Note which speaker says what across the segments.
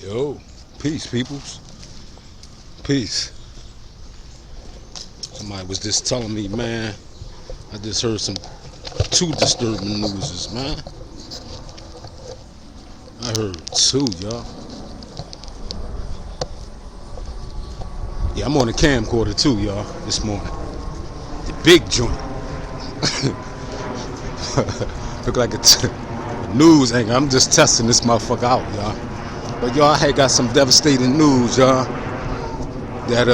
Speaker 1: Yo, peace, peoples. Peace. Somebody was just telling me, man, I just heard some two disturbing newses, man. I heard two, y'all. Yeah, I'm on the camcorder too, y'all, this morning. The big joint. Look like a news anchor. I'm just testing this motherfucker out, y'all. But y'all, I had got some devastating news, y'all. That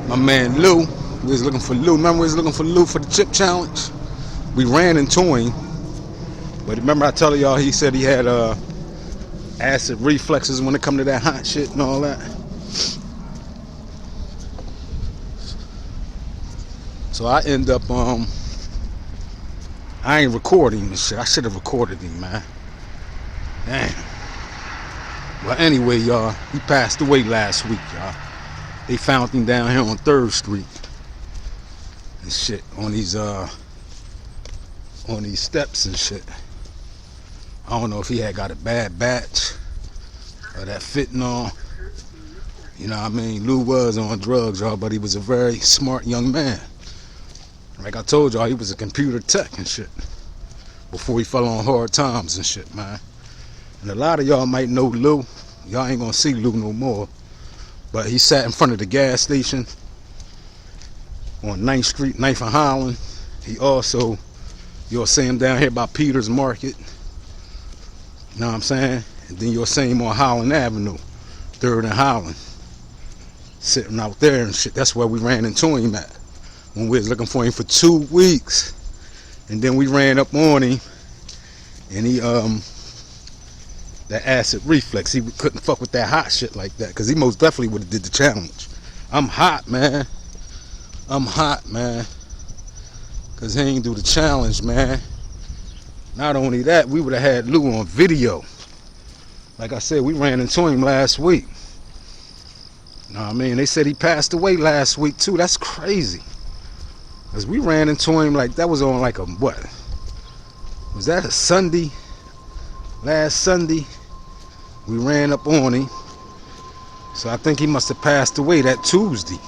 Speaker 1: my man Lou, we was looking for Lou. Remember we was looking for Lou for the chip challenge? We ran into him. But remember I told y'all he said he had acid reflexes when it come to that hot shit and all that. So I end up I ain't recording this shit. I should have recorded him, man. Damn. Well, anyway, y'all, he passed away last week, y'all. They found him down here on 3rd Street and shit on these steps and shit. I don't know if he had got a bad batch or that fentanyl. You know what I mean? Lou was on drugs, y'all, but he was a very smart young man. Like I told y'all, he was a computer tech and shit before he fell on hard times and shit, man. And a lot of y'all might know Lou. Y'all ain't gonna see Lou no more. But he sat in front of the gas station on 9th Street, 9th and Highland. He also, you'll see him down here by Peter's Market. You know what I'm saying? And then you'll see him on Highland Avenue, 3rd and Highland. Sitting out there and shit. That's where we ran into him at. When we was looking for him for 2 weeks. And then we ran up on him. And he, that acid reflex, he couldn't fuck with that hot shit like that. Because he most definitely would have did the challenge. I'm hot, man. I'm hot, man. Because he ain't do the challenge, man. Not only that, we would have had Lou on video. Like I said, we ran into him last week. You know what I mean? They said he passed away last week, too. That's crazy. Because we ran into him like, that was on like a, what? Was that a Sunday? Last Sunday, we ran up on him. So I think he must have passed away that Tuesday.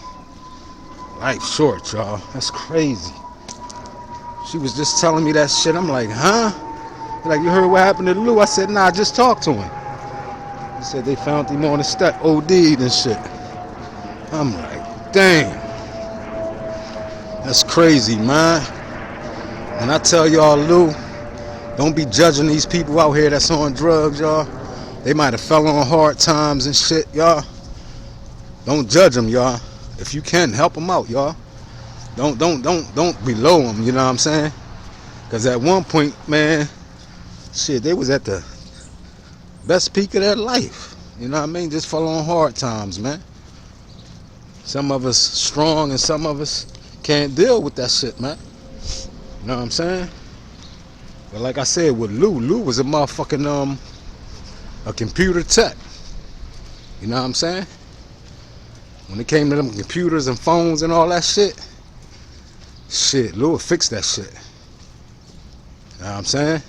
Speaker 1: Life short, y'all. That's crazy. She was just telling me that shit. I'm like, huh? Like, you heard what happened to Lou? I said, nah, I just talked to him. He said they found him on the step, OD'd and shit. I'm like, damn. That's crazy, man. And I tell y'all, Lou, don't be judging these people out here that's on drugs, y'all. They might have fell on hard times and shit, y'all. Don't judge them, y'all. If you can, help them out, y'all. Don't below them, you know what I'm saying? Because at one point, man, shit, they was at the best peak of their life. You know what I mean? Just fell on hard times, man. Some of us strong and some of us can't deal with that shit, man. You know what I'm saying? But like I said, with Lou was a motherfucking a computer tech. You know what I'm saying? When it came to them computers and phones and all that shit, Lou fixed that shit. You know what I'm saying?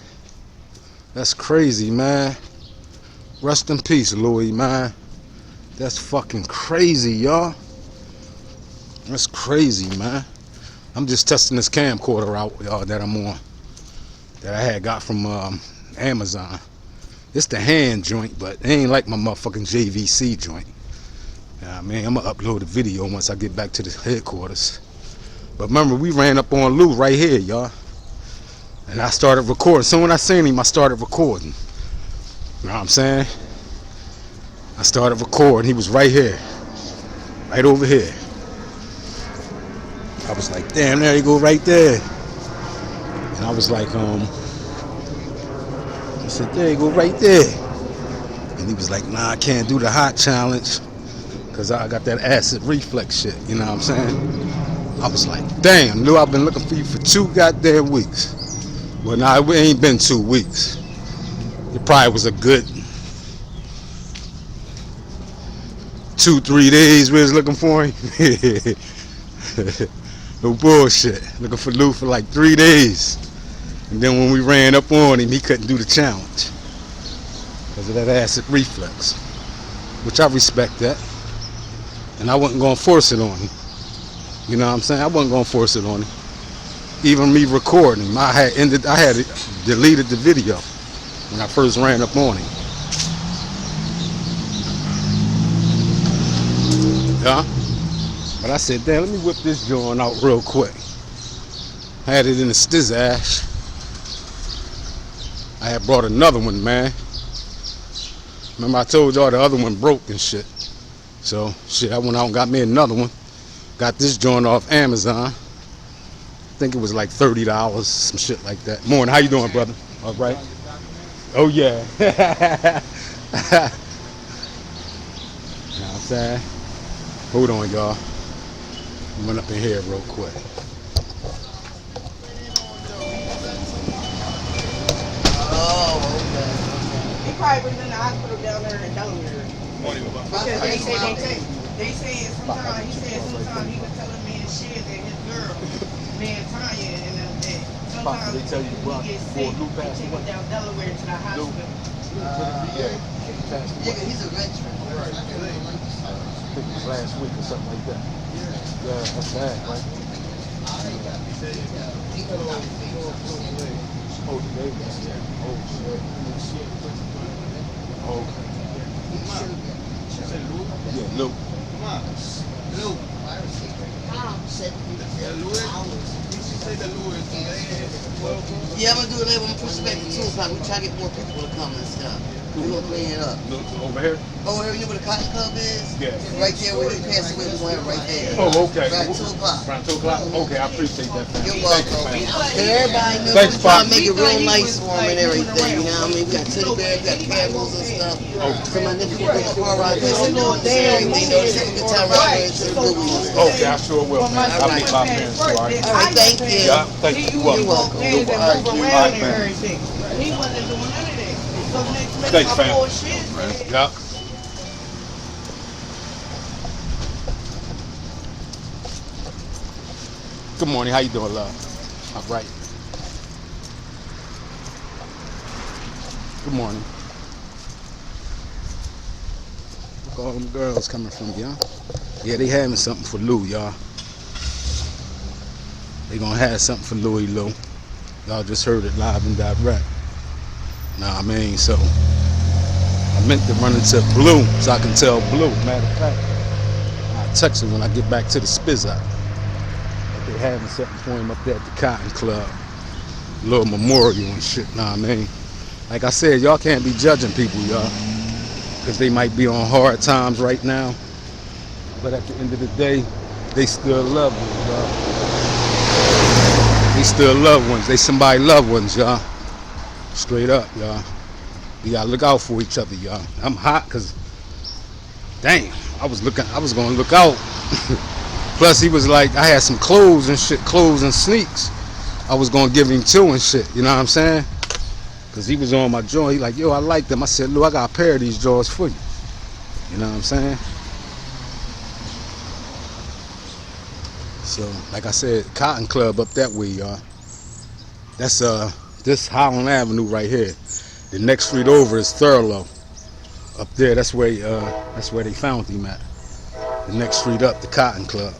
Speaker 1: That's crazy, man. Rest in peace, Louie, man. That's fucking crazy, y'all. That's crazy, man. I'm just testing this camcorder out, y'all, that I'm on. That I had got from Amazon. It's the hand joint, but it ain't like my motherfucking JVC joint. You know what I mean? I'm gonna upload a video once I get back to the headquarters. But remember, we ran up on Lou right here, y'all. And I started recording. So when I seen him, I started recording. You know what I'm saying? I started recording. He was right here. Right over here. I was like, damn, there you go right there. And I was like, I said, there you go right there. And he was like, nah, I can't do the hot challenge because I got that acid reflex shit. You know what I'm saying? I was like, damn, Lou, I've been looking for you for 2 goddamn weeks. Well, nah, it ain't been 2 weeks. It probably was a good 2-3 days we was looking for him. No bullshit. Looking for Lou for like 3 days. And then when we ran up on him, he couldn't do the challenge. because of that acid reflux, which I respect that. And I wasn't going to force it on him. You know what I'm saying? I wasn't going to force it on him. Even me recording him, I had deleted the video when I first ran up on him. Yeah. But I said, damn, let me whip this joint out real quick. I had it in the stiz ash. I had brought another one, man. Remember I told y'all the other one broke and shit. So, shit, I went out and got me another one. Got this joint off Amazon. I think it was like $30, some shit like that. Morning, how you doing, brother? All right. Oh, yeah. You know what I'm saying? Hold on, y'all. I went up in here real quick.
Speaker 2: Oh, okay. He probably was in the hospital down there in Delaware. Because they said sometimes he was telling me and shit that his girl, man Tanya, and that sometimes they tell you he gets sick, they take him down Delaware to the hospital. Yeah, he's a veteran. Right. I think it was
Speaker 1: last week or something like that. Yeah, that's bad, right? Oh, the baby. Oh, shit. Oh, okay. Yeah, Louie. Come on. Louie.
Speaker 2: Yeah, I'm gonna do it later. I'm gonna push it back to 2 o'clock. We try to get more people to come and stuff. We're gonna clean it up.
Speaker 1: Over here?
Speaker 2: Over here, you know where the Cotton Club is?
Speaker 1: Yeah.
Speaker 2: Right there where they pass away, we're gonna have it right there.
Speaker 1: Oh, okay.
Speaker 2: Right, 2 o'clock.
Speaker 1: Around 2 o'clock? Okay, I appreciate that, man.
Speaker 2: You're welcome. Everybody knows
Speaker 1: Thanks,
Speaker 2: we're trying to
Speaker 1: Pop.
Speaker 2: make it real nice for them and everything. You know what I mean? We got teddy bears, we got candles and stuff. So my niggas will bring the car around there. So everything, you know, take a good time around here to the Louie.
Speaker 1: Okay, I sure will, man. I'll be my man. All
Speaker 2: right, thank you.
Speaker 1: Yeah, thank you. You're welcome.
Speaker 2: He wasn't doing none of that. So next
Speaker 1: Thanks, fam. Yeah. Good morning. How you doing, love? All right. Good morning. Look, all them girls coming from, y'all. Yeah, they having something for Lou, y'all. They gonna have something for Louie, Lou. Y'all just heard it live and direct. Nah, I mean, so I meant to run into Blue so I can tell Blue. Matter of fact, I'll text her when I get back to the Spiz out. But they having something for him up there at the Cotton Club. A little memorial and shit, nah, I mean. Like I said, y'all can't be judging people, y'all. Because they might be on hard times right now. But at the end of the day, they still loved ones, y'all. They still loved ones. They somebody loved ones, y'all. Straight up, y'all. You gotta look out for each other, y'all. I'm hot because, damn, I was gonna look out. Plus, he was like, I had some clothes and shit, clothes and sneaks. I was gonna give him too and shit, you know what I'm saying? Because he was on my joint. He like, yo, I like them. I said, Lou, I got a pair of these drawers for you. You know what I'm saying? So, like I said, Cotton Club up that way, y'all. That's this Holland Avenue right here. The next street over is Thurlow. Up there, that's where they found him at. The next street up, the Cotton Club.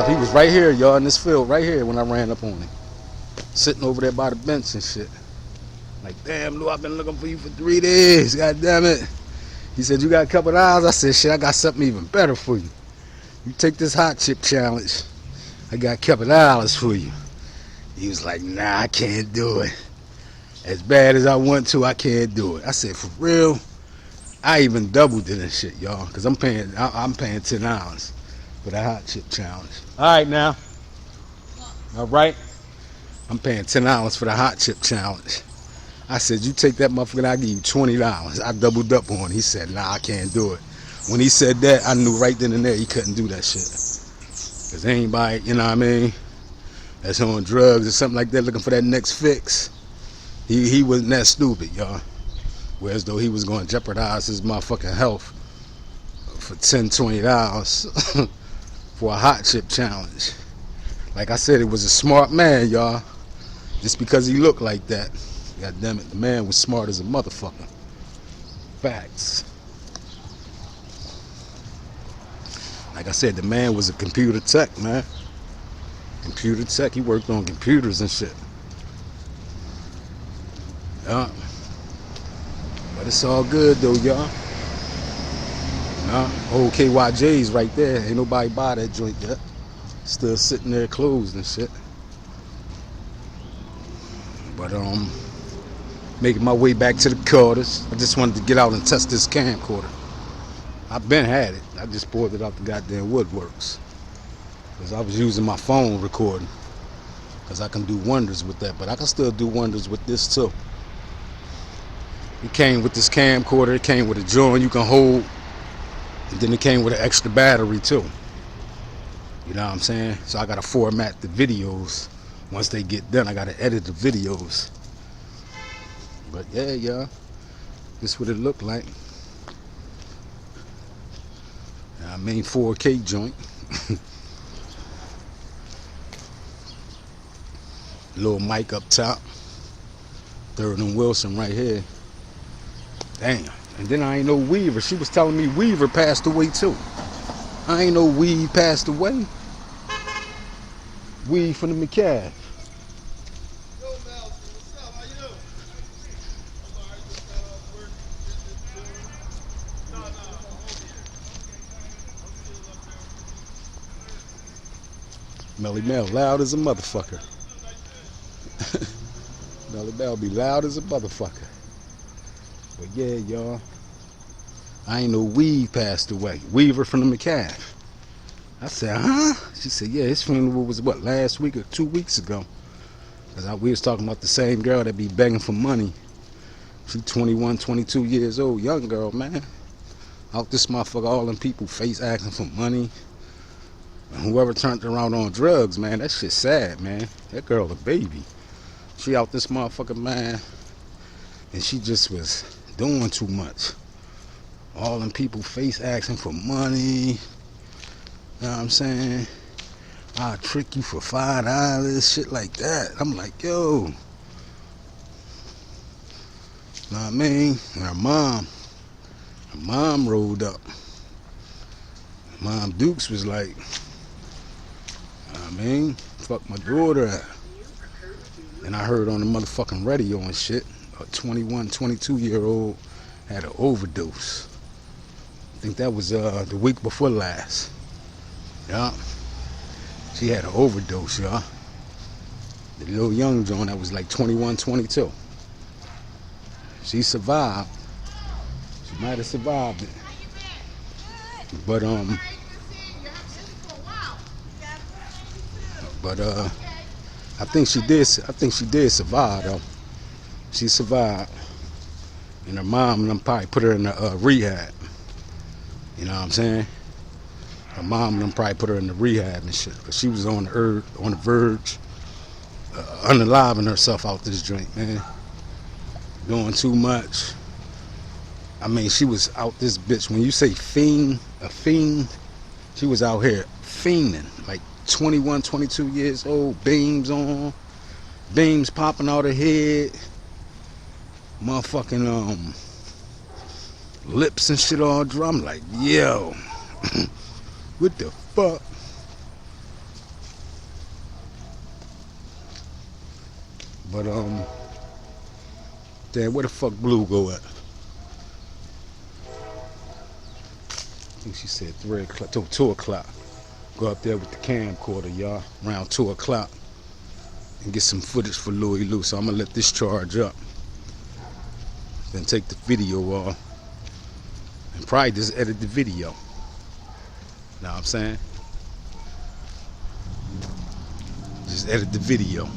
Speaker 1: He was right here, y'all, in this field, right here when I ran up on him. Sitting over there by the bench and shit. Like, damn, Lou, I've been looking for you for 3 days. God damn it. He said, you got a couple of hours? I said, shit, I got something even better for you. You take this hot chip challenge. I got a couple of hours for you. He was like, nah, I can't do it. As bad as I want to, I can't do it. I said, for real? I even doubled it and shit, y'all. Because I'm paying $10 for the hot chip challenge. All right, now. All right? I'm paying $10 for the hot chip challenge. I said, you take that motherfucker, I'll give you $20. I doubled up on it. He said, nah, I can't do it. When he said that, I knew right then and there he couldn't do that shit. Because anybody, you know what I mean, that's on drugs or something like that looking for that next fix, he wasn't that stupid, y'all. Whereas though he was going to jeopardize his motherfucking health for $10, $20 for a hot chip challenge. Like I said, it was a smart man, y'all. Just because he looked like that. God damn it, the man was smart as a motherfucker. Facts. Like I said, the man was a computer tech, man. Computer tech. He worked on computers and shit. Yeah. But it's all good though, y'all. Old KYJ's right there. Ain't nobody buy that joint yet. Still sitting there closed and shit. But making my way back to the quarters. I just wanted to get out and test this camcorder. I've been had it. I just pulled it out the goddamn woodworks. Because I was using my phone recording. Because I can do wonders with that. But I can still do wonders with this too. It came with this camcorder. It came with a joint you can hold. And then it came with an extra battery too. You know what I'm saying? So I gotta format the videos. Once they get done, I gotta edit the videos. But yeah, y'all. This what it looked like. I mean 4K joint. Little mic up top. Third and Wilson right here. Damn. And then I ain't know Weaver. She was telling me Weaver passed away too. I ain't know Weave passed away. Weave from the McCaff.
Speaker 3: Yo, Malcolm, what's up? How you doing? I'm alright, just got off work. No, I'm over here. I'm still up there.
Speaker 1: Melly Mel, loud as a motherfucker. Melly Mel be loud as a motherfucker. But yeah, y'all. I ain't know Weave passed away. Weaver from the McCaff. I said, huh? She said, yeah, his funeral was what, last week or 2 weeks ago. Because we was talking about the same girl that be begging for money. She 21, 22 years old, young girl, man. Out this motherfucker, all them people face asking for money. And whoever turned around on drugs, man, that shit sad, man. That girl a baby. She out this motherfucker, man. And she just was doing too much. All them people face asking for money. You know what I'm saying? I'll trick you for $5, shit like that. I'm like, yo. Know what I mean? And her mom rolled up. Mom Dukes was like, know what I mean, fuck my daughter. And I heard on the motherfucking radio and shit, a 21, 22-year-old had an overdose. I think that was the week before last. Yeah. She had an overdose, y'all. The little young Joan that was like 21, 22. She survived. She might have survived it. But I think she did survive though. She survived. And her mom and them probably put her in the rehab. You know what I'm saying? Her mom and them probably put her in the rehab and shit. Cause she was on the verge, unaliving herself out this joint, man. Doing too much. I mean, she was out this bitch. When you say fiend, a fiend, she was out here fiending. Like 21, 22 years old, beams on, beams popping out her head, motherfucking lips and shit all dry. I'm like, yo, what the fuck? But damn, where the fuck Blue go at? I think she said 3 o'clock, till 2 o'clock. Go up there with the camcorder, y'all, around 2 o'clock, and get some footage for Louie Lou. So I'm gonna let this charge up, then take the video off, and probably just edit the video. Know what I'm saying? Just edit the video.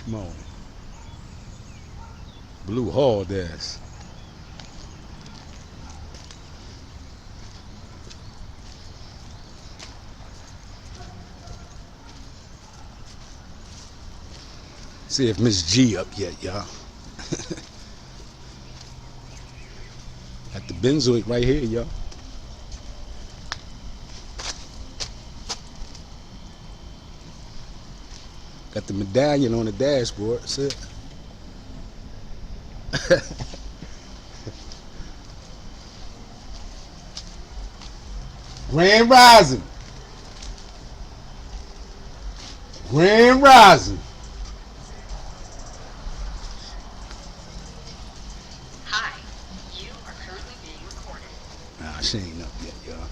Speaker 1: Come on. Blue hard ass. See if Miss G up yet, y'all. At the benzoid right here, y'all. Got the medallion on the dashboard. That's it. Grand Rising. Grand Rising.
Speaker 4: Hi, you are currently being recorded.
Speaker 1: Nah, she ain't up yet, y'all.